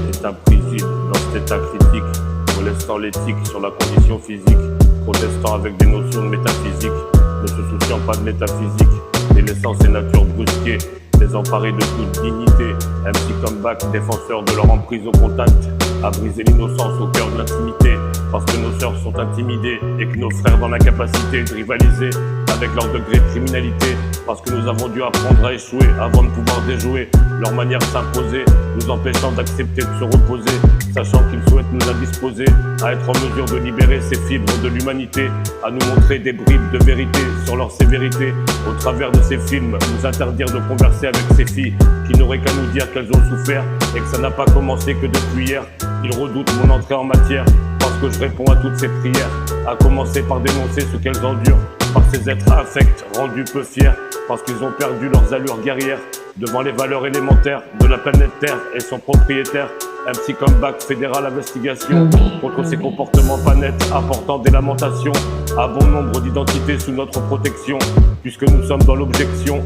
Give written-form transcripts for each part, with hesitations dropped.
État frigide dans cet état critique, molestant l'éthique sur la condition physique, protestant avec des notions de métaphysique, ne se souciant pas de l'état physique, délaissant ses natures brusquées, désemparés de toute dignité, MC comeback, défenseur de leur emprise au contact, à briser l'innocence au cœur de l'intimité, parce que nos sœurs sont intimidées et que nos frères dans l'incapacité de rivaliser avec leur degré de criminalité, parce que nous avons dû apprendre à échouer avant de pouvoir déjouer leur manière de s'imposer, nous empêchant d'accepter de se reposer, sachant qu'ils souhaitent nous indisposer à être en mesure de libérer ces fibres de l'humanité, à nous montrer des bribes de vérité sur leur sévérité, au travers de ces films, nous interdire de converser avec ces filles qui n'auraient qu'à nous dire qu'elles ont souffert et que ça n'a pas commencé que depuis hier. Ils redoutent mon entrée en matière parce que je réponds à toutes ces prières, à commencer par dénoncer ce qu'elles endurent, par ces êtres affects rendus peu fiers, parce qu'ils ont perdu leurs allures guerrières devant les valeurs élémentaires de la planète Terre et son propriétaire. MC comeback, fédéral investigation contre ces comportements pas nets, apportant des lamentations à bon nombre d'identités sous notre protection, puisque nous sommes dans l'objection.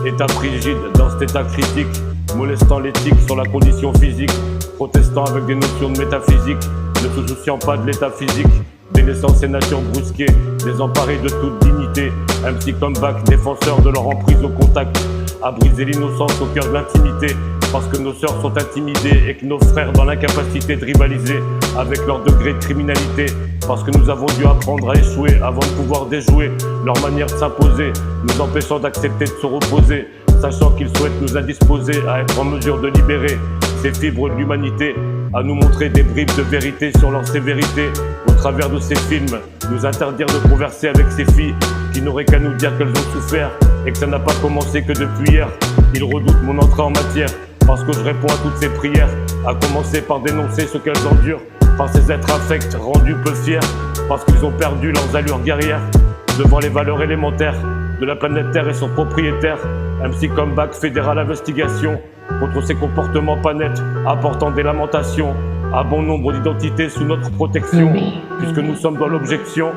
État frigide dans cet état critique, molestant l'éthique sur la condition physique, protestant avec des notions de métaphysique, ne se souciant pas de l'état physique, délaissant ses natures brusquées, désemparés de toute dignité. MC comeback, défenseur de leur emprise au contact, à briser l'innocence au cœur de l'intimité, parce que nos sœurs sont intimidées et que nos frères dans l'incapacité de rivaliser avec leur degré de criminalité, parce que nous avons dû apprendre à échouer avant de pouvoir déjouer leur manière de s'imposer, nous empêchant d'accepter de se reposer, sachant qu'ils souhaitent nous indisposer à être en mesure de libérer ces fibres de l'humanité, à nous montrer des bribes de vérité sur leur sévérité, au travers de ces films, nous interdire de converser avec ces filles qui n'auraient qu'à nous dire qu'elles ont souffert et que ça n'a pas commencé que depuis hier. Ils redoutent mon entrée en matière parce que je réponds à toutes ces prières, à commencer par dénoncer ce qu'elles endurent, par ces êtres affects rendus peu fiers, parce qu'ils ont perdu leurs allures guerrières devant les valeurs élémentaires de la planète Terre et son propriétaire. MC comeback, fédéral investigation contre ces comportements pas nets, apportant des lamentations à bon nombre d'identités sous notre protection, puisque nous sommes dans l'objection.